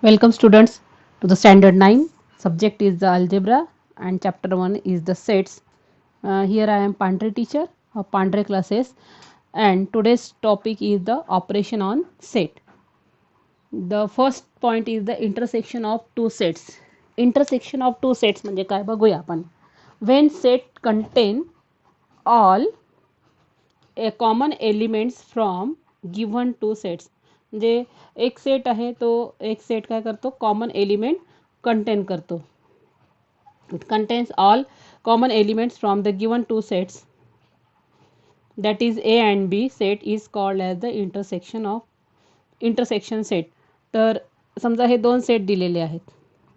Welcome students to the standard 9. Subject is the algebra and chapter 1 is the sets. Here I am Pandre teacher of Pandre classes, and today's topic is the operation on set. The first point is the intersection of two sets. Intersection of two sets म्हणजे काय बघूया आपण. When set contain all a common elements from given two sets. म्हणजे एक set आहे तो एक set काय करतो कॉमन एलिमेंट कंटेन करतो. It contains all common elements from the given two sets that is A and B set is called as the intersection set. तर समजा हे दोन सेट दिलेले आहेत.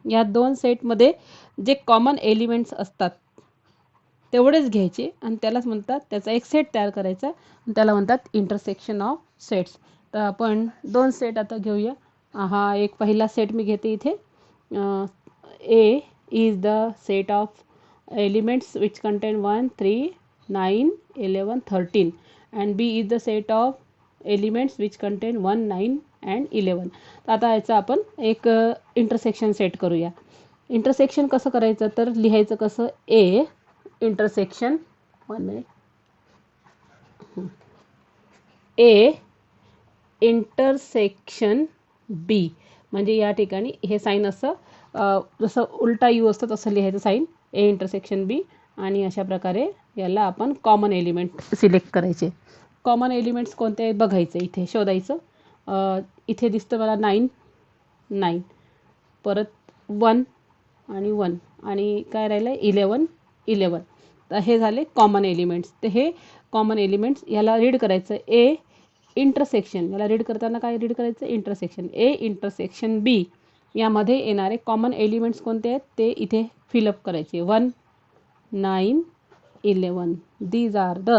या दोन सेटमध्ये जे कॉमन एलिमेंट्स असतात तेवढेच घ्यायचे आणि त्यालाच म्हणतात त्याचा एक सेट तयार करायचा आणि त्याला म्हणतात इंटरसेक्शन ऑफ सेट्स. तर आपण दोन सेट आता घेऊया. हा एक पहिला सेट मी घेते इथे. A is the set of elements which contain 1 3 9 11 13 and B is the set of elements which contain 1 9 and 11. तर आता याचा आपण एक इंटरसेक्शन सेट करूया. इंटरसेक्शन कसं करायचं तर लिहायचं कसं A intersection 1 minute A intersection B म्हणजे या ठिकाणी हे साईन असं जसं उलटा यू असतं तसं लिहायचं साईन ए इंटरसेक्शन बी आणि अशा प्रकारे याला आपण कॉमन एलिमेंट सिलेक्ट करायचे. कॉमन एलिमेंट्स कोणते आहेत बघायचं इथे शोधायचं. इथे दिसतं मला 9 परत 1 आणि 1 आणि काय राहिलं 11. तर हे झाले कॉमन एलिमेंट्स. तर हे कॉमन एलिमेंट्स याला रीड करायचं ए इंटरसेक्शन. याला रीड करताना काय रीड करायचं इंटरसेक्शन ए इंटरसेक्शन बी. यामध्ये येणारे कॉमन एलिमेंट्स कोणते आहेत ते इथे फिलअप करायचे 1 9 11. These are the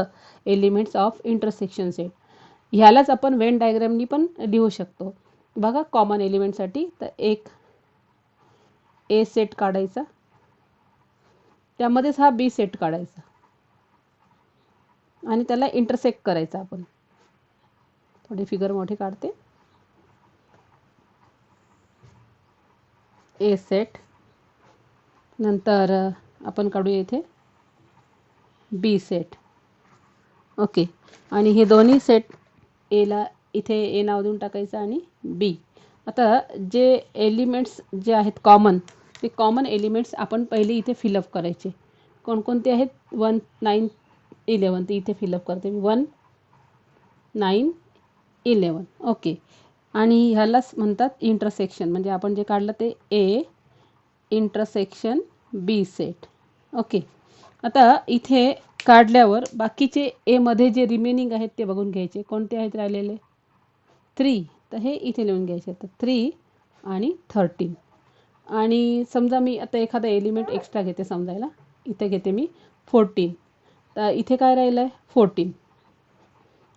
elements of intersection set. ह्यालाच आपण वेन डायग्रामनी पण लिहू शकतो. बघा कॉमन एलिमेंटसाठी तर एक ए सेट काढायचा त्यामध्येच हा बी सेट काढायचा आणि त्याला इंटरसेक्ट करायचा. आपण थोडी फिगर मोठी काढते. ए सेट नंतर आपण काढूया इथे बी सेट. ओके आणि हे दोन्ही सेट एला इथे ए नाव देऊन टाकायचं आणि बी. आता जे एलिमेंट्स जे आहेत कॉमन ते कॉमन एलिमेंट्स आपण पहिले इथे फिलअप करायचे. कोणकोणते आहेत 1 9 11. ते इथे फिलअप करते मी 1 9 11. ओके आणि ह्यालाच म्हणतात इंटरसेक्शन म्हणजे आपण जे काढलं ते A intersection B set. Okay आता इथे काढल्यावर बाकीचे एमध्ये जे रिमेनिंग आहेत ते बघून घ्यायचे. कोणते आहेत राहिलेले 3. तर हे इथे लिहून घ्यायचे. तर 3 आणि 13. आणि समजा मी आता एखादा एलिमेंट एक्स्ट्रा घेते समजायला इथे घेते मी 14. तर इथे काय राहिलं आहे 14.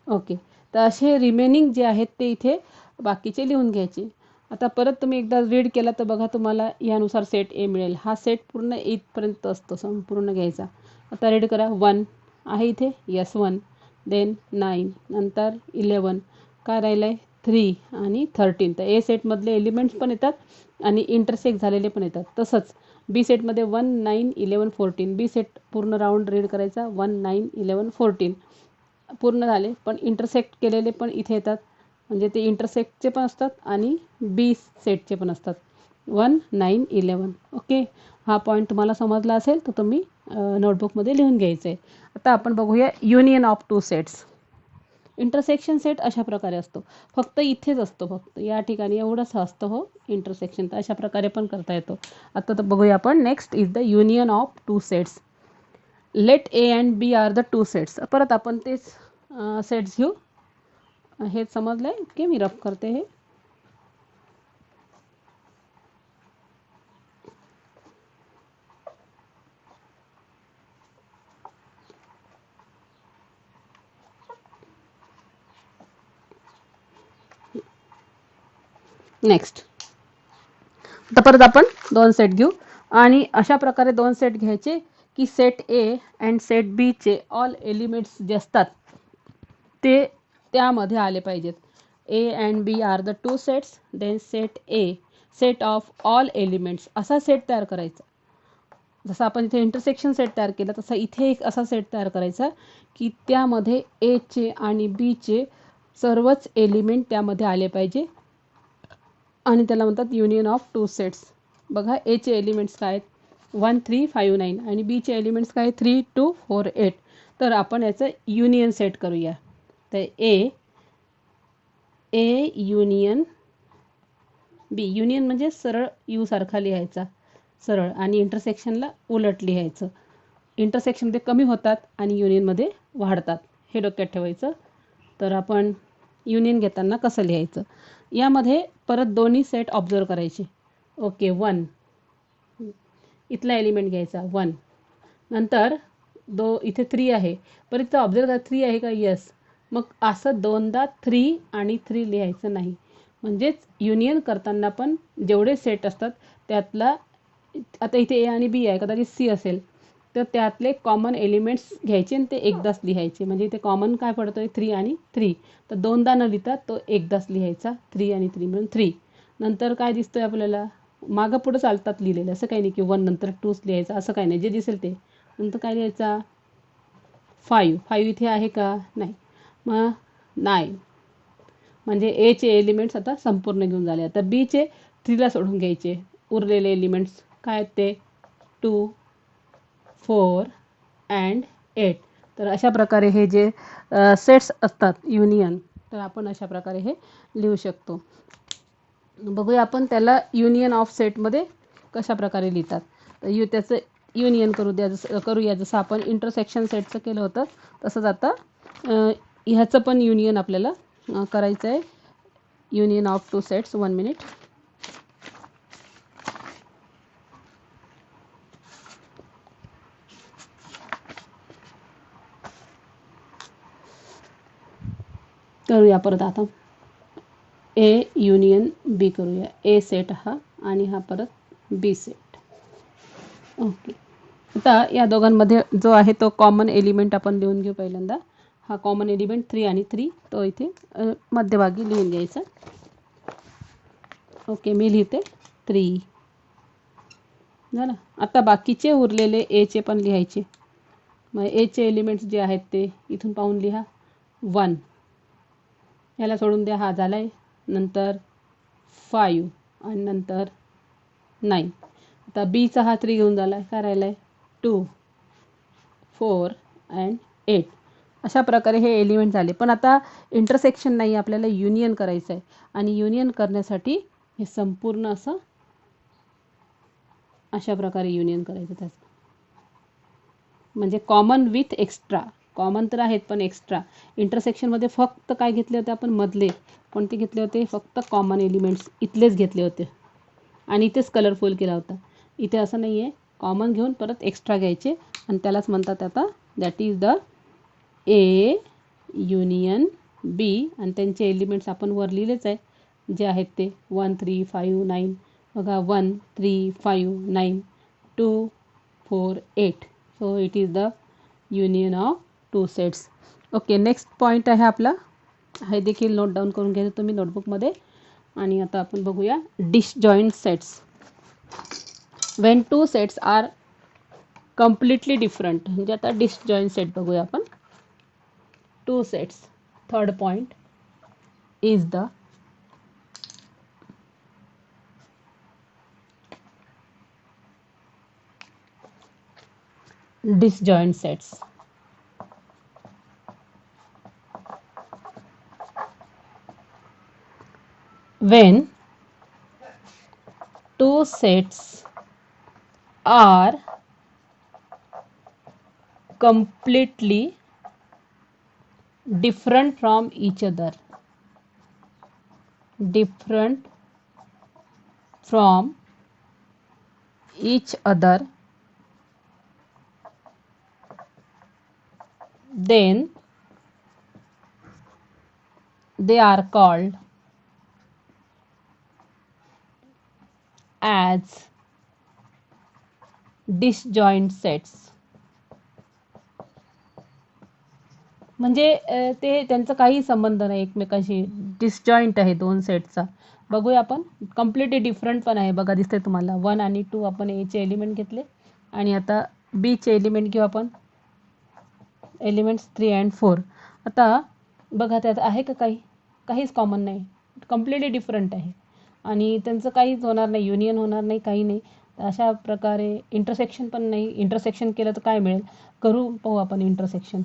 ओके तर असे रिमेनिंग जे आहेत ते इथे बाकीचे लिहून घ्यायचे. आता परत तुम्ही एकदा रीड केला तर बघा तुम्हाला यानुसार सेट ए मिळेल. हा सेट पूर्ण इथपर्यंत असतो संपूर्ण घ्यायचा. आता रीड करा 1 आहे इथे यस 1 देन 9 नंतर 11 काय राहिलं आहे 3 आणि 13. तर ए सेटमधले एलिमेंट्स पण येतात आणि इंटरसेक्ट झालेले पण येतात. तसंच बी सेटमध्ये 1 9 11 14. बी सेट पूर्ण राऊंड रीड करायचा 1 9 11 14 पूर्ण झाले पण इंटरसेक्ट केलेले पण इथे येतात म्हणजे ते इंटरसेक्टचे पण असतात आणि बी सेटचे पण असतात 1 9 11. ओके हा पॉईंट तुम्हाला समजला असेल तर तुम्ही नोटबुकमध्ये लिहून घ्यायचं आहे. आता आपण बघूया union of two sets. Intersection set अशा प्रकारे असतो. फक्त इथेच असतो फक्त या ठिकाणी एवढंच असतं हो इंटरसेक्शन. तर अशा प्रकारे पण करता येतो. आता तर बघूया आपण next is the union of two sets. Let A and B are the two sets. परत आपण तेच सेट्स घेऊ. हे समजलंय की मी रफ करते हे. नेक्स्ट आता परत आपण दोन सेट घेऊ आणि अशा प्रकारे दोन सेट घ्यायचे की set A and set B चे ऑल एलिमेंट्स जे असतात ते त्यामध्ये आले पाहिजेत. A and B are the two sets. Then set A set of all elements असा सेट तयार करायचा. जसं आपण इथे इंटरसेक्शन सेट तयार केला तसा इथे एक असा सेट तयार करायचा की त्यामध्ये एचे आणि बीचे सर्वच एलिमेंट त्यामध्ये आले पाहिजे आणि त्याला म्हणतात युनियन ऑफ टू सेट्स. बघा एचे एलिमेंट्स काय आहेत 1 3 5 9 आणि बीचे एलिमेंट्स काय 3 2 4 8. तर आपण याचं युनियन सेट करूया. तर ए युनियन बी. युनियन म्हणजे सरळ यू सारखा लिहायचा सरळ आणि इंटरसेक्शनला उलट लिहायचं. इंटरसेक्शनमध्ये कमी होतात आणि युनियनमध्ये वाढतात हे डोक्यात ठेवायचं. तर आपण युनियन घेताना कसं लिहायचं यामध्ये परत दोन्ही सेट ऑब्झर्व करायचे. ओके 1 इथला एलिमेंट घ्यायचा 1. नंतर इथे 3 आहे परत इथं ऑब्झर्व करा 3 आहे का यस. मग असं दोनदा 3 आणि 3 लिहायचं नाही. म्हणजेच युनियन करताना पण जेवढे सेट असतात त्यातला आता इथे ए आणि बी आहे कदाचित सी असेल तर त्यातले कॉमन एलिमेंट्स घ्यायचे आणि ते एकदाच लिहायचे. म्हणजे इथे कॉमन काय पडतोय 3 आणि 3 तर दोनदा न लिहिता तो एकदाच लिहायचा 3 आणि 3 म्हणून 3. नंतर काय दिसतोय आपल्याला मागं पुढं चालतात लिहिलेलं असं काही नाही की 1 नंतर 2च लिहायचं असं काही नाही. जे दिसेल ते नंतर काय लिहायचा 5 इथे आहे का नाही. मग 9 म्हणजे एचे एलिमेंट्स आता संपूर्ण घेऊन झाले. आता बीचे 3ला सोडून घ्यायचे. उरलेले एलिमेंट्स काय आहेत ते 2 4 अँड 8. तर अशा प्रकारे हे जे सेट्स असतात युनियन तर आपण अशा प्रकारे हे लिहू शकतो. बघूया आपण त्याला युनियन ऑफ सेटमध्ये कशा प्रकारे लिहितात. तर त्याचं युनियन करूया जसं आपण इंटरसेक्शन सेटचं केलं होतं तसंच आता ह्याचं पण युनियन आपल्याला करायचं आहे. Union of two sets 1 minute. करूया परत आता ए युनियन बी करूया. ए सेट हा आणि हा परत बी सेट. ओके आता या दोघांमध्ये जो आहे तो कॉमन एलिमेंट आपण लिहून घेऊ. पहिल्यांदा हा कॉमन एलिमेंट 3 आणि 3 तो इथे मध्यभागी लिहून घ्यायचा. ओके मी लिहिते 3 झालं. आता बाकीचे उरलेले एचे पण लिहायचे. मग एचे एलिमेंट्स जे आहेत ते इथून पाहून लिहा 1 याला सोडून द्या हा झाला आहे. नंतर 5 आणि नंतर 9. आता बीचा हा 3 घेऊन झाला आहे काय राहिला आहे 2 4 अँड 8. अशा प्रकारे हे एलिमेंट झाले. पण आता इंटरसेक्शन नाही आपल्याला युनियन करायचं आहे आणि युनियन करण्यासाठी हे संपूर्ण असं अशा प्रकारे युनियन करायचं त्याचं. म्हणजे कॉमन विथ एक्स्ट्रा. कॉमन तर आहेत पण एक्स्ट्रा. इंटरसेक्शनमध्ये फक्त काय घेतले होते आपण मधले कोणते घेतले होते फक्त कॉमन एलिमेंट्स इथलेच घेतले होते आणि इथेच कलरफुल केला होता. इथे असं नाही आहे. कॉमन घेऊन परत एक्स्ट्रा घ्यायचे आणि त्यालाच म्हणतात आता that is the A union B आणि त्यांचे एलिमेंट्स आपण वर लिहिलेच आहे जे आहेत ते 1 3 5 9. बघा 1 3 5 9 2 4 8. So it is the union of two sets. Okay next point आहे आपला हे देखील नोट डाऊन करून घ्यायचं तुम्ही नोटबुकमध्ये. आणि आता आपण बघूया disjoint sets. When two sets are completely different. म्हणजे आता डिसजॉईंट सेट बघूया आपण. Two sets third point is the disjoint sets. When two sets are completely different from each other, then they are called as disjoint sets. म्हणजे ते त्यांचं काही संबंध नाही एकमेकांशी, डिसजॉईंट आहे दोन सेटचा. बघूया आपण. कम्प्लिटली डिफरंट पण आहे बघा, दिसते तुम्हाला. 1 आणि 2 आपण एचे एलिमेंट घेतले आणि आता बीचे एलिमेंट घेऊ आपण, एलिमेंट्स 3 अँड 4. आता बघा त्यात आहे का काहीच कॉमन नाही, कम्प्लिटली डिफरंट आहे आणि त्यांचं काहीच होणार नाही, युनियन होणार नाही, काही नाही. अशा प्रकारे इंटरसेक्शन पण नाही. इंटरसेक्शन केलं तर काय मिळेल, पाहू आपण इंटरसेक्शन.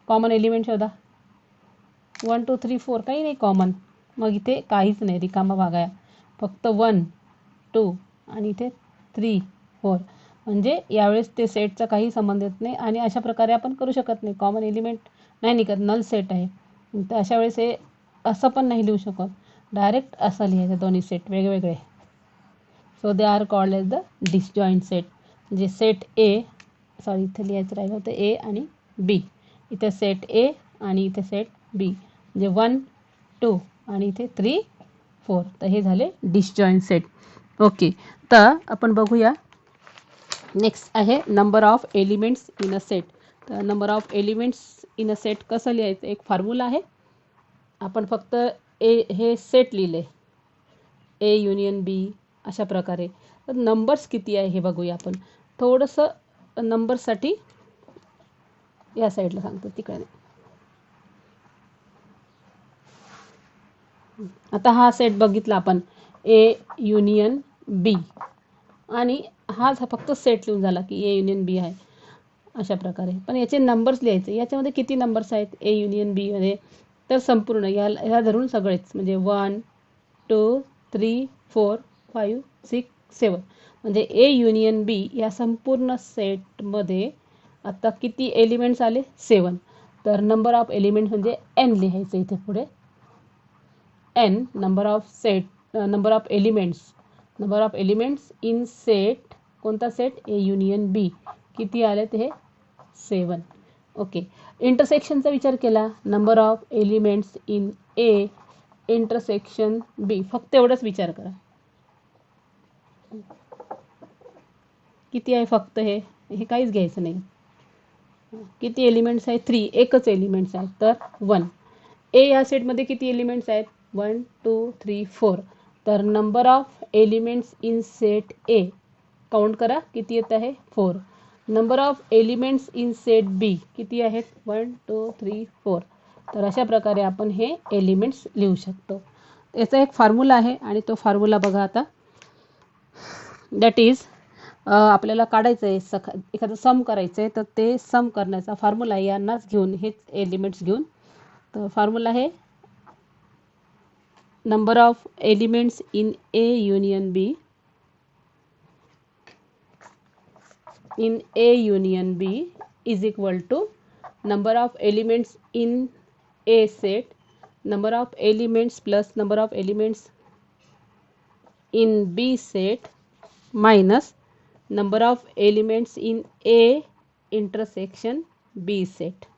कॉमन एलिमेंट शोधा. 1 2 3 4 काही नाही कॉमन, मग इथे काहीच नाही, रिकामा भाग आहे. फक्त 1 2 आणि इथे 3 4, म्हणजे यावेळेस ते सेटचा काही संबंध येत नाही आणि अशा प्रकारे आपण करू शकत नाही. कॉमन एलिमेंट नाही निघत, नल सेट आहे. तर अशा वेळेस हे असं पण नाही लिहू शकत, डायरेक्ट असं लिहायचं दोन्ही सेट वेगवेगळे. So they are called as the disjoint set. म्हणजे सेट ए, सॉरी इथे लिहायचं राहिलं होतं, ए आणि बी. इथे सेट ए आणि इथे सेट बी, म्हणजे 1 2 आणि इथे 3 4. तर हे झाले डिसजॉईंट सेट. ओके, तर आपण बघूया. नेक्स्ट आहे number of elements in a set. तर number of elements in a set कसं लिहायचं, एक फॉर्म्युला आहे. आपण फक्त हे सेट लिहिले, ए युनियन बी, अशा प्रकारे. तर नंबर्स किती आहे हे बघूया आपण. थोडंसं नंबर्ससाठी या साईडला सांगतो, तिकडे नाही. आता हा सेट बघितला आपण, ए युनियन बी, आणि हा फक्त सेट लिहून झाला की ए युनियन बी आहे अशा प्रकारे. पण याचे नंबर्स लिहायचे, याच्यामध्ये किती नंबर्स आहेत ए युनियन बी मध्ये, तर संपूर्ण ह्या धरून सगळेच, म्हणजे 1 2 3 4 5 6 7, म्हणजे ए युनियन बी या संपूर्ण सेटमध्ये आता किती एलिमेंट्स आले, 7. तर नंबर ऑफ एलिमेंट्स म्हणजे एन लिहायचं इथे पुढे, N number of elements in set. कोणता सेट, ए युनियन बी. किती आले ते, 7. ओके, इंटरसेक्शनचा विचार केला, number of elements in A intersection B, फक्त एवढंच विचार करा. किती आहे फक्त हे काहीच घ्यायचं नाही. किती एलिमेंट्स आहेत, 3, एकच एलिमेंट्स आहेत, तर 1. ए या सेटमध्ये किती एलिमेंट्स आहेत, 1 2 3 4. तर number of elements in set A count करा, किती येत आहे, 4. Number of elements in set B किती आहेत, 1 2 3 4. तर अशा प्रकारे आपण हे एलिमेंट्स लिहू शकतो. याचा एक फॉर्म्युला आहे आणि तो फॉर्म्युला बघा आता. दॅट इज, आपल्याला काढायचं आहे एखादं सम करायचं आहे, तर ते सम करण्याचा फॉर्म्युला यांनाच घेऊन, हेच एलिमेंट्स घेऊन. तर फॉर्म्युला आहे number of elements in A union B, in A union B is equal to number of elements in A set, number of elements plus number of elements in B set minus number of elements in A intersection B set.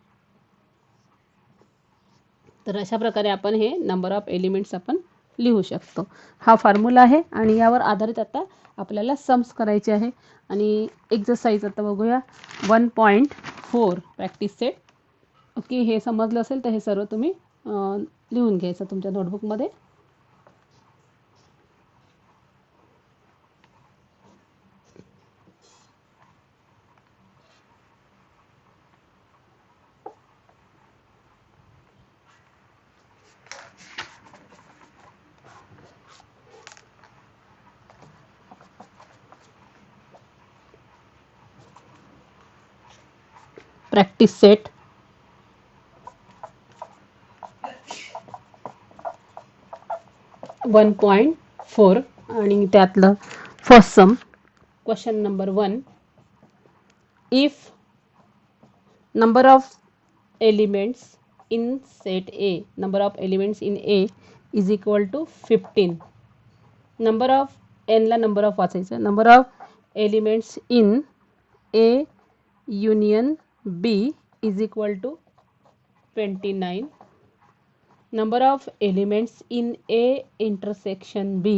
तर अशा प्रकारे आपण हे number of elements आपण लिहू शकतो. हा formula आहे आणि यावर आधारित आता आपल्याला सम्स करायचे आहे. आणि एक्सरसाइज आता बघूया 1.4 प्रॅक्टिस सेट. ओके, हे समजलं असेल तर हे सर्व तुम्ही लिहून घ्यायचं तुमच्या नोटबुकमध्ये. प्रॅक्टिस सेट 1.4 आणि त्यातलं first sum, question number 1. If number of elements in set A, number of elements in A is equal to 15. Number of एनला नंबर ऑफ वाचायचं, number of elements in A union B is equal to 29. Number of elements in A intersection B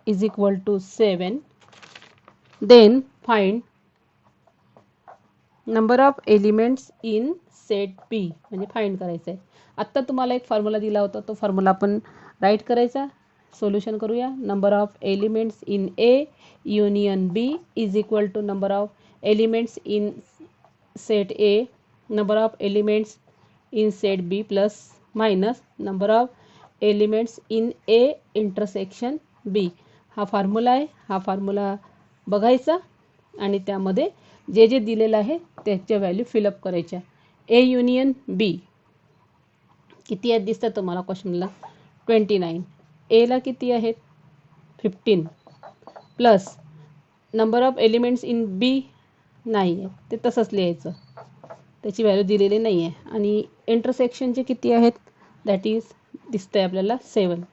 is equal to 7. Then find number of elements in set B म्हणजे find करायचं आहे. आत्ता तुम्हाला एक formula दिला होता, तो फॉर्म्युला आपण राईट करायचा. सोल्युशन करूया. Number of elements in A union B is equal to number of elements in set A, number of elements in set B plus minus number of elements in A intersection B. हा formula आहे. हा formula बघायचा आणि त्यामध्ये जे जे दिलेलं आहे त्याच्या व्हॅल्यू फिलअप करायच्या. ए युनियन बी किती आहेत दिसतात तुम्हाला क्वेश्चनला? 29. एला किती आहेत? 15 plus number of elements in B नाही आहे, ते तसंच लिहायचं, त्याची व्हॅल्यू दिलेली नाही आहे. आणि इंटरसेक्शनचे किती आहेत? दॅट इज दिसतंय आपल्याला 7.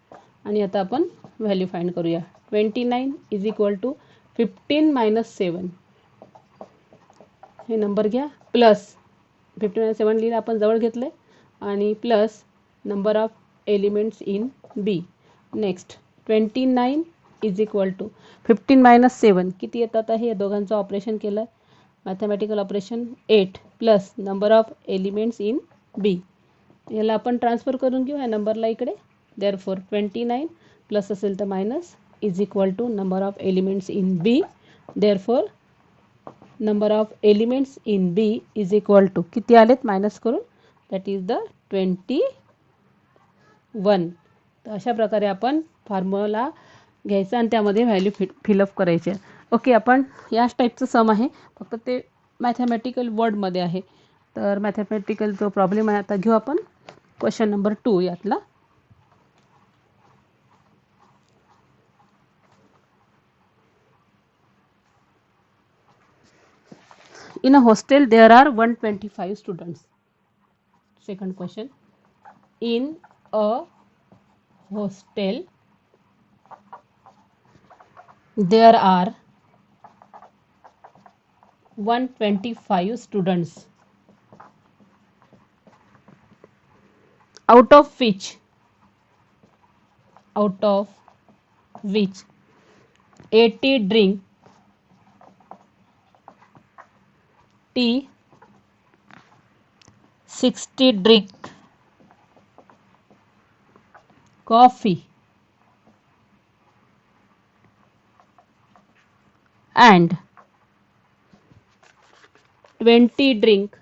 आणि आता आपण व्हॅल्यू फाइंड करूया. 29 इज इक्वल टू 15 मायनस 7. हे नंबर घ्या प्लस 15 7 लिहिलं आपण जवळ घेतलं आहे आणि plus number of elements in B. Next 29 is equal to 15 minus 7 किती येतात आहे? या दोघांचं ऑपरेशन केलं, mathematical operation 8 plus number of elements in B. याला आपण ट्रान्सफर करून घेऊ ह्या नंबरला इकडे. देअरफॉर 29 प्लस असेल तर minus is equal to number of elements in B. Therefore number of elements in B is equal to किती आलेत मायनस करून? That is the 21. तर अशा प्रकारे आपण फॉर्म्युला घ्यायचा आणि त्यामध्ये व्हॅल्यू फिलअप करायचे. ओके, आपण याच टाईपचं सम आहे, फक्त ते मॅथमॅटिकल वर्डमध्ये आहे. तर मॅथमॅटिकल जो प्रॉब्लेम आहे आता घेऊ आपण. क्वेश्चन नंबर 2 यातला. In a hostel there are 125 students. Second question. In a hostel there are 125 students, out of which 80 drink tea, 60 drink coffee, and 20 drink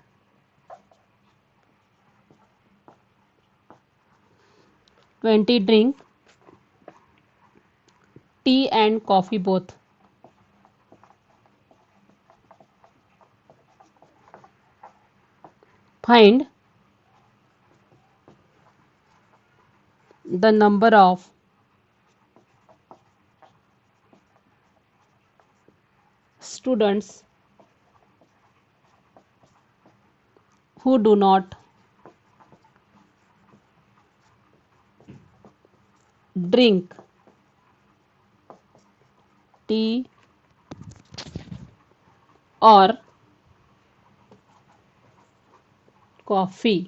tea and coffee both. Find the number of students who do not drink tea or coffee.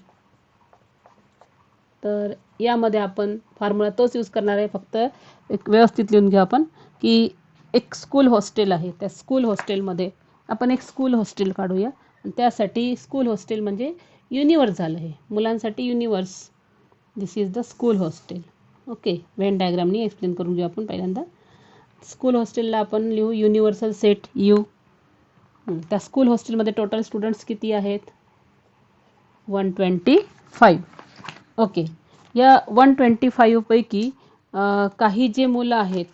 तर यामध्ये आपण formula तोच use करणार आहे, फक्त एक व्यवस्थित लिहून घेऊ आपण की एक स्कूल हॉस्टेल आहे, त्या स्कूल हॉस्टेलमध्ये आपण एक स्कूल हॉस्टेल काढूया. आणि त्यासाठी स्कूल हॉस्टेल म्हणजे युनिवर्स झालं आहे, मुलांसाठी universe. This is the school hostel. Okay, Venn डायग्रामनी एक्सप्लेन करून घेऊ आपण पहिल्यांदा. स्कूल हॉस्टेलला आपण लिहू युनिव्हर्सल सेट यू. त्या स्कूल हॉस्टेलमध्ये टोटल स्टुडंट्स किती आहेत? 125. ओके, या 125 पैकी काही जे मुलं आहेत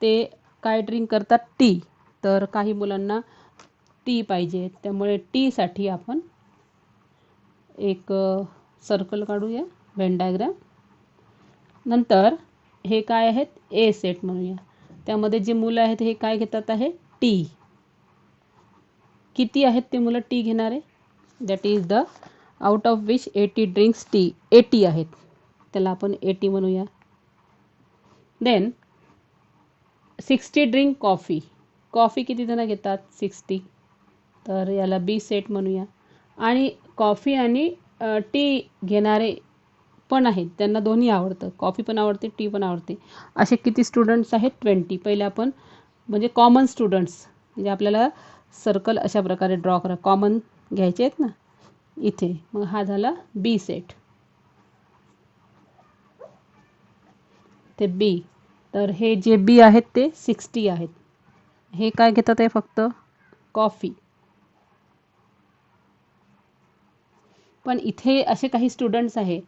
ते काय ड्रिंक करतात? टी. तर काही मुलांना टी पाहिजे, त्यामुळे टीसाठी आपण एक सर्कल काढूया, व्हेन डायग्राम. नंतर हे काय आहेत? ए सेट म्हणूया. त्यामध्ये जे मुलं आहेत हे काय घेतात आहे? टी. किती आहेत ते मुलं टी घेणारे? That is the out of which 80 drinks T. 80 आहेत, त्याला आपण 80 म्हणूया. Then 60 drink coffee. कॉफी किती जण घेतात? 60. तर याला बी सेट म्हणूया. आणि कॉफी आणि टी घेणारे पण आहेत, त्यांना दोन्ही आवडतं, कॉफी पण आवडते, टी पण आवडते. असे किती स्टुडंट्स आहेत? 20. पहिले आपण म्हणजे कॉमन स्टुडंट्स, म्हणजे आपल्याला सर्कल अशा प्रकारे ड्रॉ करा. कॉमन घ्यायचे आहेत ना, इथे, मग हा झाला बी सेट. ते बी, तर हे जे बी आहेत ते 60 आहेत. हे काय घेतात आहे फक्त कॉफी. पण इथे असे काही स्टुडंट्स आहे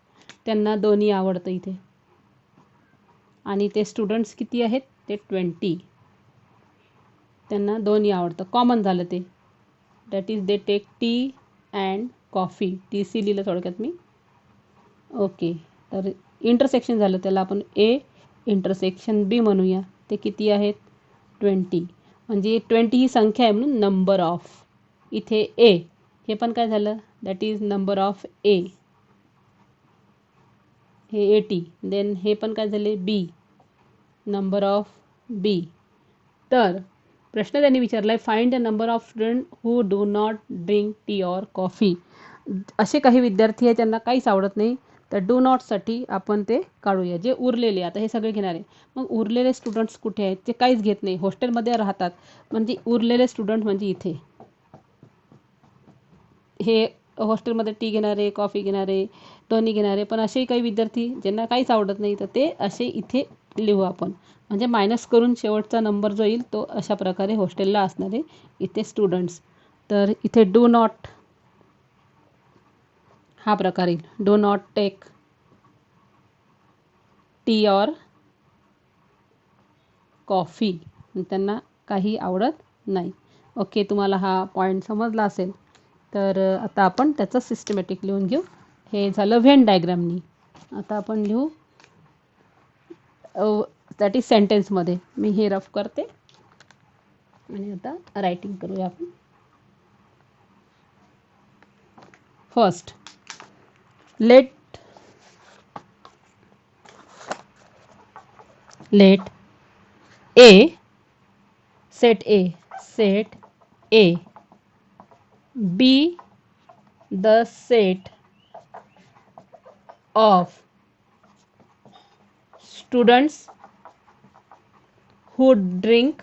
त्यांना दोन्ही आवडतं इथे, आणि ते स्टुडंट्स किती आहेत ते 20. त्यांना दोन्ही आवडतं, कॉमन झालं ते. That is they take tea and coffee. T C लिहिलं थोडक्यात मी. ओके, तर इंटरसेक्शन झालं, त्याला आपण ए इंटरसेक्शन बी म्हणूया. ते किती आहेत 20. म्हणजे 20 ही संख्या आहे म्हणून नंबर ऑफ. इथे ए हे पण काय झालं, दॅट इज नंबर ऑफ ए, हे 80. देन हे पण काय झाले बी, नंबर ऑफ बी. तर प्रश्न त्यांनी विचारला आहे, find the number of student who do not drink tea or coffee. असे काही विद्यार्थी आहे त्यांना काहीच आवडत नाही, तर डू नॉटसाठी आपण ते काढूया. जे उरलेले, आता हे सगळे घेणार आहे, मग उरलेले स्टुडंट्स कुठे आहेत, ते काहीच घेत नाही, हॉस्टेलमध्ये राहतात. म्हणजे उरलेले स्टुडंट म्हणजे इथे हे हॉस्टेलमध्ये टी घेणारे, कॉफी घेणारे, दोन्ही घेणारे, पण असे काही विद्यार्थी ज्यांना काहीच आवडत नाही, तर ते असे इथे लिहू आपण. म्हणजे मायनस करून शेवटचा नंबर जो येईल तो अशा प्रकारे हॉस्टेलला असणारे इथे स्टुडंट्स. तर इथे डू नॉट हा प्रकार येईल, do not take tea or coffee, त्यांना काही आवडत नाही. ओके, तुम्हाला हा पॉईंट समजला असेल. तर आता आपण त्याचं सिस्टमॅटिक लिहून घेऊ. हे झालं व्हेन डायग्रामनी. आता आपण लिहू दॅट इज सेंटेन्समध्ये. मी हे रफ करते आणि आता रायटिंग करूया आपण. First, let A set A be the set of students who drink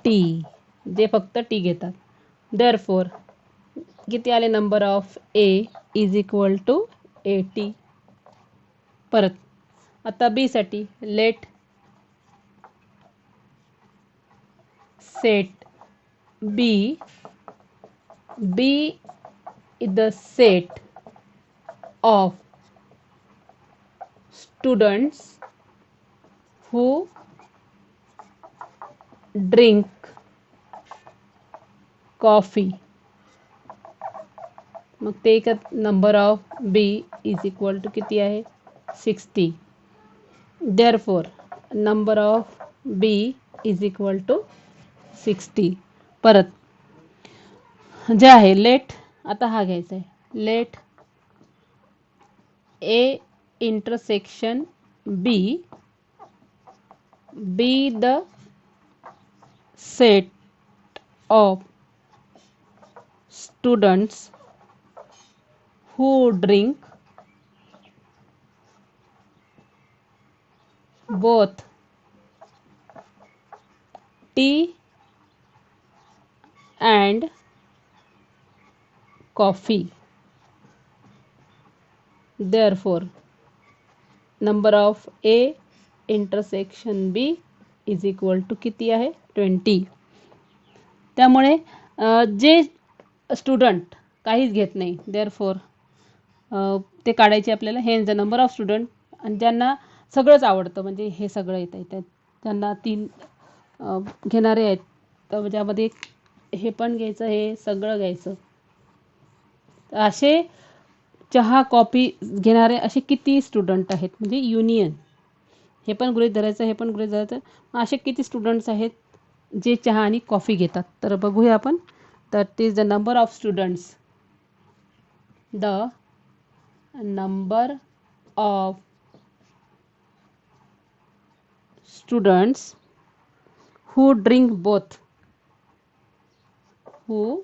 tea, जे फक्त टी घेतात. therefore किती आले, number of A is equal to 80. परत आता बी साठी, let set B be the set of students who drink coffee. मग ते एक number of B is equal to किती आहे 60. Therefore number of B is equal to 60. परत जे आहे लेट, आता हा घ्यायचा आहे, let A intersection B be the set of students who drink both tea and coffee. Therefore number of A intersection B is equal to किती आहे 20. त्यामुळे जे स्टुडंट काहीच घेत नाही, देअरफॉर ते काढायचे आपल्याला. Hence the number of student, आणि ज्यांना सगळंच आवडतं, म्हणजे हे सगळं येतं आहे, त्यांना 3 घेणारे आहेत, तर ज्यामध्ये हे पण घ्यायचं, हे सगळं घ्यायचं. असे चहा कॉफी घेणारे असे किती स्टुडंट आहेत, म्हणजे युनियन. हे पण गृहीत धरायचं, हे पण गृहीत धरायचं. मग असे किती स्टुडंट्स आहेत जे चहा आणि कॉफी घेतात, तर बघूया आपण. That is the number of students, the number of students who drink both, who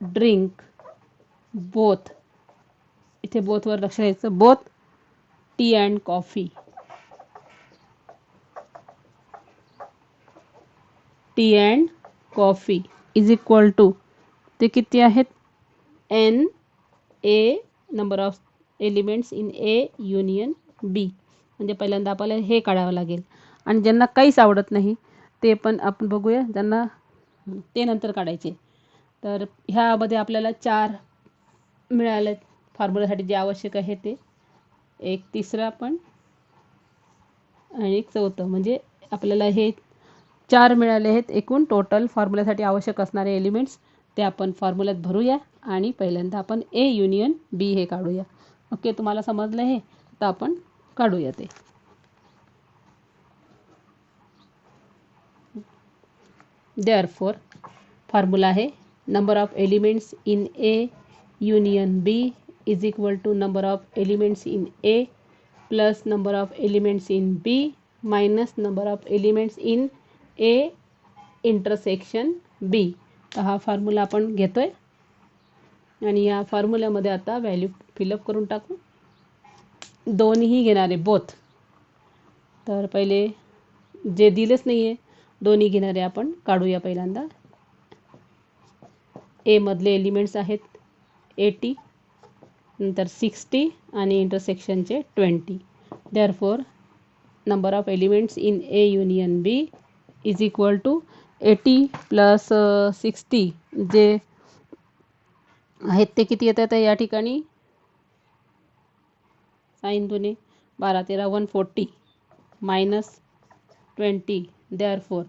drink both, इथे बोथवर लक्ष द्यायचं, both tea and coffee, tea and coffee is equal to, ते किती आहेत, N A number of elements in A union B. म्हणजे पहिल्यांदा आपल्याला हे काढावं लागेल. आणि ज्यांना काहीच आवडत नाही ते पण आपण बघूया, ज्यांना ते नंतर काढायचे. तर ह्यामध्ये आपल्याला 4 मिळाले फॉर्म्युलासाठी जे आवश्यक आहे ते, एक तिसरा पण आणि एक चौथं. म्हणजे आपल्याला हे 4 मिळाले आहेत एकूण टोटल फॉर्म्युलासाठी आवश्यक असणारे एलिमेंट्स. ते आपण फॉर्म्युल्यात भरूया आणि पहिल्यांदा आपण ए युनियन बी हे काढूया. ओके, तुम्हाला समजलं हे, तर आपण काढूया ते. देअरफॉर फॉर्म्युला आहे number of elements in A union B is equal to number of elements in A plus number of elements in B minus number of elements in A intersection B. तर हा formula आपण घेतोय आणि या फॉर्म्युल्यामध्ये आता value fill up करून टाकू. दोन्हीही घेणारे बोथ. तर पहिले जे दिलेच नाही आहे दोन्ही घेणारे आपण काढूया. पहिल्यांदा ए मधले एलिमेंट्स आहेत 80, नंतर 60 आणि इंटरसेक्शनचे 20. Therefore number of elements in A union B is equal to 80 plus 60 जे आहेत ते किती येतात या ठिकाणी, साइन दोन्ही 12 13 140 मायनस 20. देअरफॉर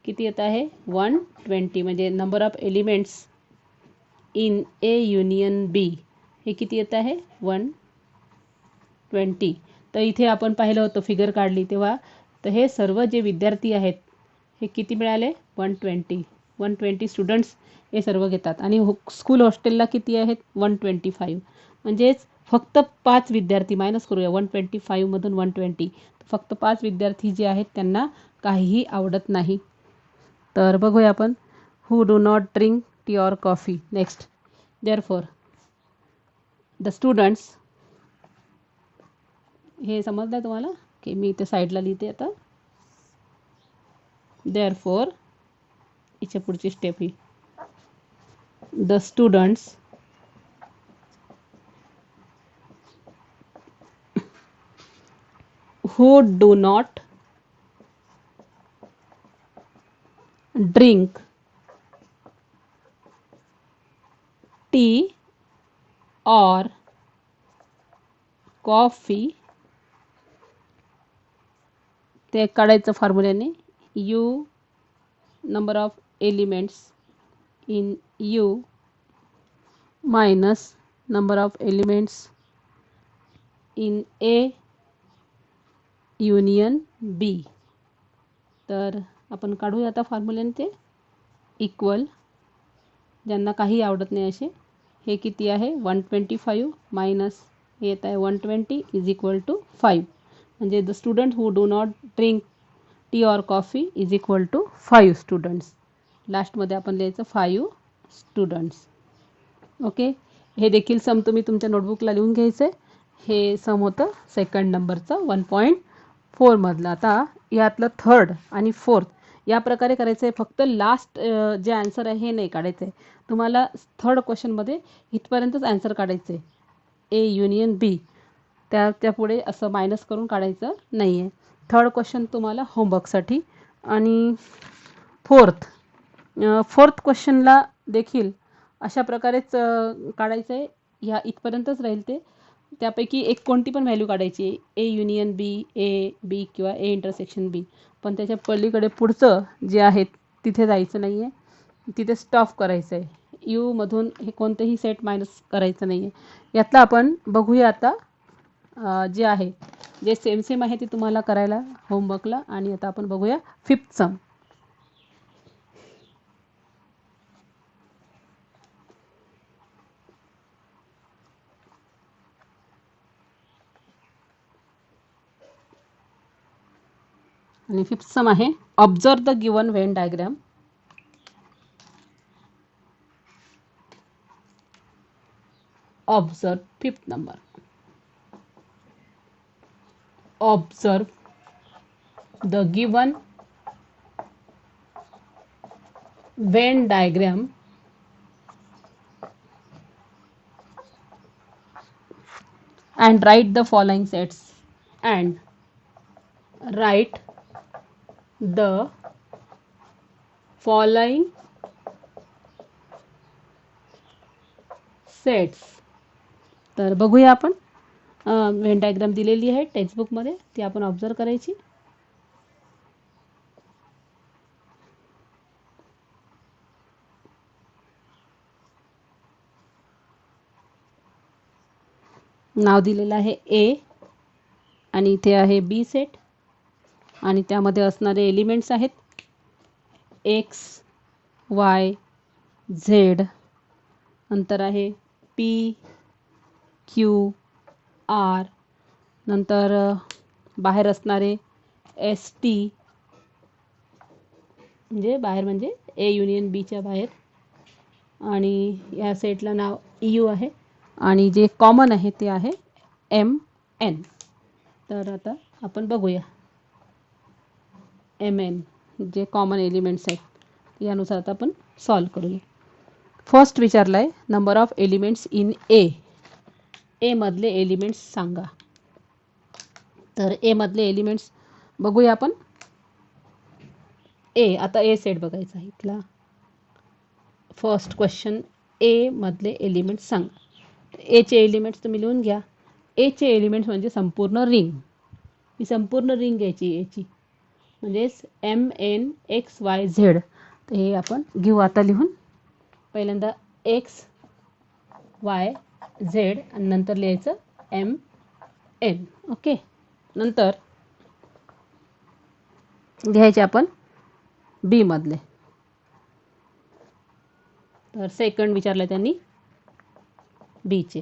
किती येत आहे 120. म्हणजे number of elements in A union B हे किती येत आहे 120. तर इथे आपण पाहिलं होतं फिगर काढली तेव्हा, तर हे सर्व जे विद्यार्थी आहेत हे किती मिळाले 120 स्टुडंट्स हे सर्व घेतात. आणि स्कूल हॉस्टेलला किती आहेत 125. म्हणजेच फक्त 5 विद्यार्थी मायनस करूया 125 मधून 120, फक्त 5 विद्यार्थी जे आहेत त्यांना काहीही आवडत नाही. तर बघूया आपण, हू do not drink tea or coffee. Next, therefore the students, हे समजलं तुम्हाला की मी इथे साईडला लिहिते आता. देअरफॉर इथे पुढची स्टेप ही, the students who do not drink tea or coffee, ते काढायचं फॉर्म्युल्याने. U number of elements in U minus number of elements in A union B. तर आपण काढूया आता फॉर्म्युल्याने ते इक्वल, ज्यांना काही आवडत नाही असे, हे किती आहे 125 मायनस हे येत आहे 120 इज इक्वल टू 5. म्हणजे the student who do not drink tea or coffee is equal to 5 students. लास्टमध्ये आपण लिहायचं 5 स्टुडंट्स. ओके, हे देखील सम तुम्ही तुमच्या नोटबुकला लिहून घ्यायचं आहे. हे सम होतं सेकंड नंबरचं 1.4 मधलं. आता यातलं थर्ड आणि फोर्थ या प्रकारे करायचं आहे. फक्त लास्ट जे आन्सर आहे हे नाही काढायचं आहे तुम्हाला. थर्ड क्वेश्चनमध्ये इथपर्यंतच आन्सर काढायचं आहे ए युनियन बी, त्यापुढे असं मायनस करून काढायचं नाही आहे. थर्ड क्वेश्चन तुम्हाला होमवर्कसाठी. आणि फोर्थ क्वेश्चनला देखील अशा प्रकारेच काढायचं आहे. ह्या इथपर्यंतच राहील ते. त्यापैकी एक कोणती पण व्हॅल्यू काढायची, ए युनियन बी, ए बी किंवा ए इंटरसेक्शन बी. पण त्याच्या पलीकडे पुढचं जे आहे तिथे जायचं नाही आहे, तिथे स्टॉप करायचं आहे. यूमधून हे कोणतेही सेट मायनस करायचं नाही आहे. यातलं आपण बघूया आता, जे आहे जे सेम आहे ते तुम्हाला करायला होमवर्कला. आणि आता आपण बघूया फिफ्थ सम. आणि फिफ्थ सम आहे observe the given Venn diagram. Observe fifth number. Observe the given Venn diagram and write the following sets and write the following sets. तर बघूया आपण व्हेन डायग्राम दिलेली आहे टेक्स्टबुकमध्ये, ती आपण ऑब्झर्व करायची. नाव दिलेलं आहे ए आणि इथे आहे बी सेट आणि त्यामध्ये असणारे एलिमेंट्स आहेत एक्स वाय झेड, नंतर आहे पी क्यू आर, नंतर बाहेर असणारे एस टी, म्हणजे बाहेर म्हणजे ए युनियन बीच्या बाहेर, आणि या सेटला नाव यू आहे आणि जे कॉमन आहे ते आहे एम एन. तर आता आपण बघूया एम एन जे कॉमन एलिमेंट्स आहेत यानुसार आता आपण सॉल्व करूया. फर्स्ट विचारलं आहे number of elements in A. A मधले एलिमेंट्स सांगा. तर ए मधले एलिमेंट्स बघूया आपण. ए, आता ए सेट बघायचा आहे इथला. फर्स्ट क्वेश्चन, ए मधले एलिमेंट्स सांगा. ए चे एलिमेंट्स तुम्ही लिहून घ्या. ए चे एलिमेंट्स म्हणजे संपूर्ण रिंग. ही संपूर्ण रिंग घ्यायची एची, म्हणजेच M N X Y Z. तर हे आपण घेऊ आता लिहून. पहिल्यांदा एक्स वाय झेड आणि नंतर लिहायचं एम एन. ओके. नंतर घ्यायचे आपण बी मधले. तर सेकंड विचारलं त्यांनी बीचे.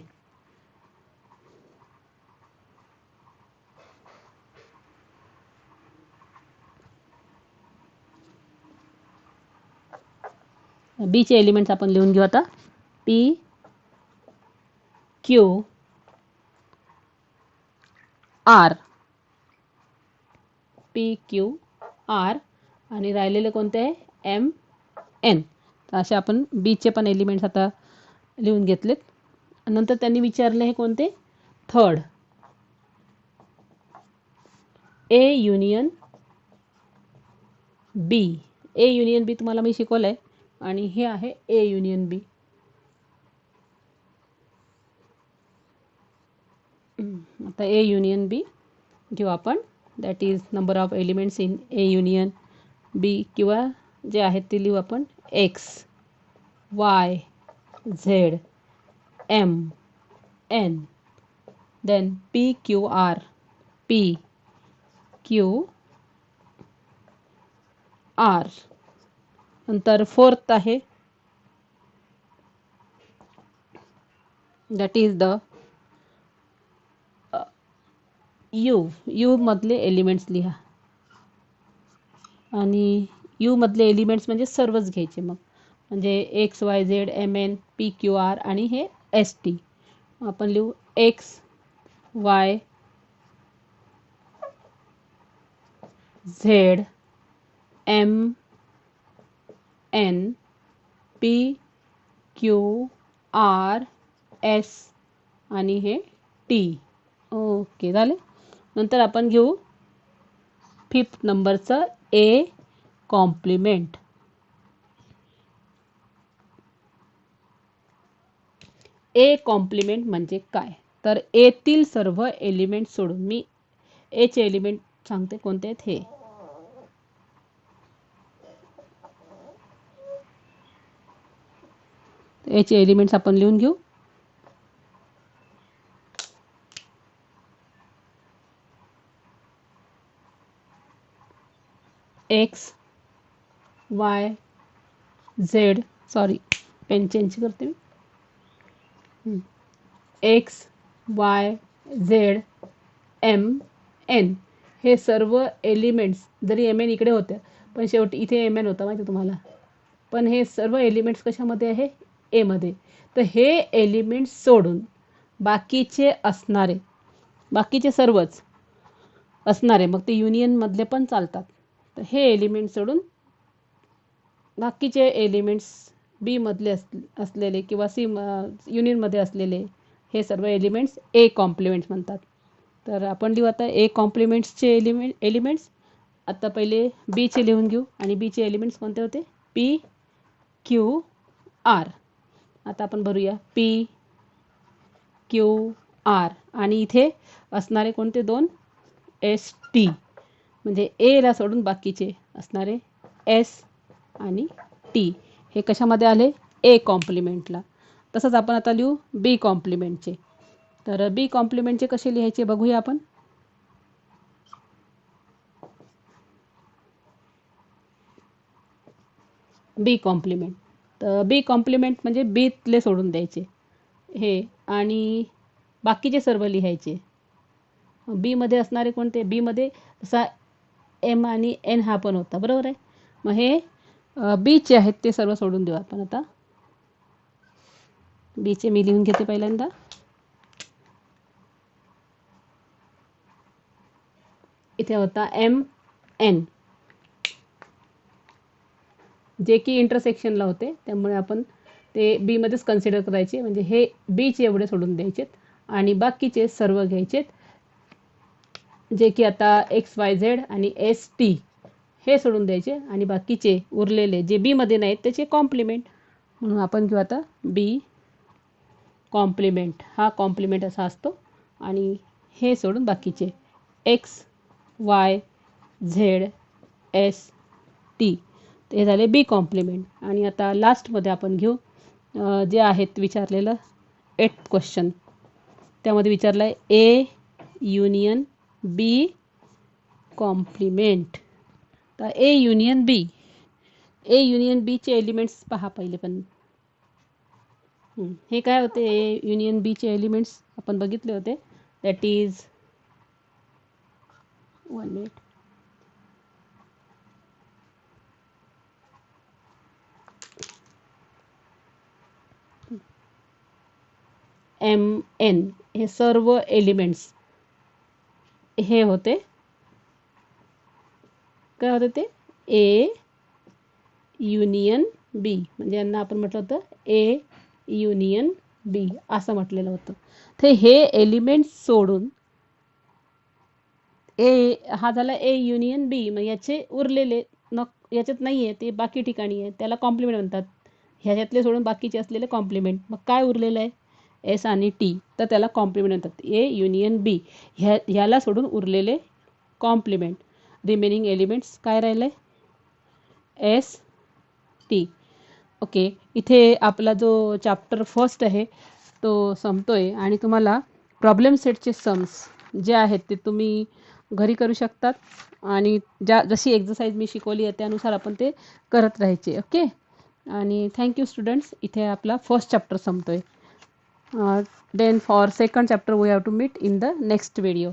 बीचे एलिमेंट्स आपण लिहून घेऊ आता. P Q R, P Q R आणि राहिलेले कोणते आहे एम एन. तर असे आपण बीचे पण एलिमेंट्स आता लिहून घेतलेत. नंतर त्यांनी विचारले हे कोणते third A union B. A union B तुम्हाला मी शिकवलं आहे आणि हे आहे ए युनियन बी. आता ए युनियन बी घेऊ आपण. That is number of elements in A union B, किंवा जे आहेत ते लिहू आपण X Y Z M N, then P Q R, P Q R. नंतर फोर्थ आहे that is the U. U मधले एलिमेंट्स लिहा आणि यू मधले एलिमेंट्स म्हणजे सर्वच घ्यायचे मग, म्हणजे X Y Z M N P Q R आणि हे एस टी. आपण लिहू X Y Z M N P Q R S आणि हे टी. ओके, झाले. नंतर आपण घेऊ फिफ्थ नंबरचं ए कॉम्प्लिमेंट. ए कॉम्प्लिमेंट म्हणजे काय, तर एतील सर्व एलिमेंट सोडून, मी एचे एलिमेंट सांगते कोणते आहेत हे. एचे एलिमेंट्स आपण लिहून घेऊ. X Y Z, sorry pen change करते मी. X Y Z M N हे सर्व एलिमेंट्स, जरी एम एन इकडे होते पण शेवटी इथे एम एन होता माहिती तुम्हाला, पण हे सर्व एलिमेंट्स कशामध्ये आहे ए मध्ये. तर हे एलिमेंट्स सोडून बाकीचे असणारे, बाकीचे सर्वच असणारे, मग ते युनियन मधले पण चालतात, तर हे एलिमेंट सोडून बाकीचे एलिमेंट्स बी मधले असलेले किंवा सी युनियनमध्ये असलेले हे सर्व एलिमेंट्स ए कॉम्प्लिमेंट्स म्हणतात. तर आपण लिहू आता ए कॉम्प्लिमेंट्सचे एलिमेंट्स. आता पहिले बीचे लिहून घेऊ आणि बीचे एलिमेंट्स कोणते होते? P Q R. आता आपण भरूया पी क्यू आर आणि इथे असणारे कोणते दोन? S T. म्हणजे एला सोडून बाकीचे असणारे एस आणि टी हे कशामध्ये आले? ए कॉम्प्लिमेंटला. तसंच आपण आता लिहू बी कॉम्प्लिमेंटचे. तर बी कॉम्प्लिमेंटचे कसे लिहायचे बघूया आपण. B complement. तर बी कॉम्प्लिमेंट म्हणजे बीतले सोडून द्यायचे हे आणि बाकीचे सर्व लिहायचे. बीमध्ये असणारे कोणते? बीमध्ये तसा एम आणि एन हा पण होता, बरोबर आहे. मग हे बीचे आहेत ते सर्व सोडून देऊ आपण. आता बीचे मी लिहून घेते पहिल्यांदा. इथे होता एम एन जे की इंटरसेक्शनला होते, त्यामुळे आपण ते बीमध्येच कन्सिडर करायचे. म्हणजे हे बीचे एवढे सोडून द्यायचेत आणि बाकीचे सर्व घ्यायचेत जे की आता एक्स वाय झेड आणि एस टी हे सोडून द्यायचे आणि बाकीचे उरलेले जे बीमध्ये नाहीत त्याचे कॉम्प्लिमेंट. म्हणून आपण घेऊ आता बी कॉम्प्लिमेंट. हा कॉम्प्लिमेंट असा असतो आणि हे सोडून बाकीचे x Y Z S T ते झाले बी कॉम्प्लिमेंट. आणि आता लास्टमध्ये आपण घेऊ जे आहेत विचारलेलं 8th क्वेश्चन. त्यामध्ये विचारलं आहे ए युनियन बी कॉम्प्लिमेंट. तर A union B. A union बीचे एलिमेंट्स पहा पहिले. पण हे काय होते? ए युनियन बीचे एलिमेंट्स आपण बघितले होते. That is 1 minute. M N हे सर्व एलिमेंट्स हे होते. काय होते ते? A union B. म्हणजे यांना आपण म्हटलं होतं ए युनियन बी असं म्हटलेलं होतं. ते हे एलिमेंट्स सोडून ए हा झाला ए युनियन बी. मग याचे उरलेले याच्यात नाही आहे ते बाकी ठिकाणी आहे, त्याला कॉम्प्लिमेंट म्हणतात. ह्याच्यातले सोडून बाकीचे असलेले कॉम्प्लिमेंट. मग काय उरलेलं आहे? एस आणि टी. तर त्याला कॉम्प्लिमेंट म्हणतात. ए युनियन बी ह्याला सोडून उरलेले कॉम्प्लिमेंट. रिमेनिंग एलिमेंट्स काय राहिले? S T. ओके. इथे आपला जो चॅप्टर फर्स्ट आहे तो संपतोय आणि तुम्हाला प्रॉब्लेम सेटचे सम्स जे आहेत ते तुम्ही घरी करू शकतात आणि जशी एक्सरसाइज मी शिकवली आहे त्यानुसार आपण ते करत राहायचे. ओके. आणि थँक्यू स्टुडंट्स. इथे आपला फर्स्ट चॅप्टर संपतोय. Then for second chapter we have to meet in the next video.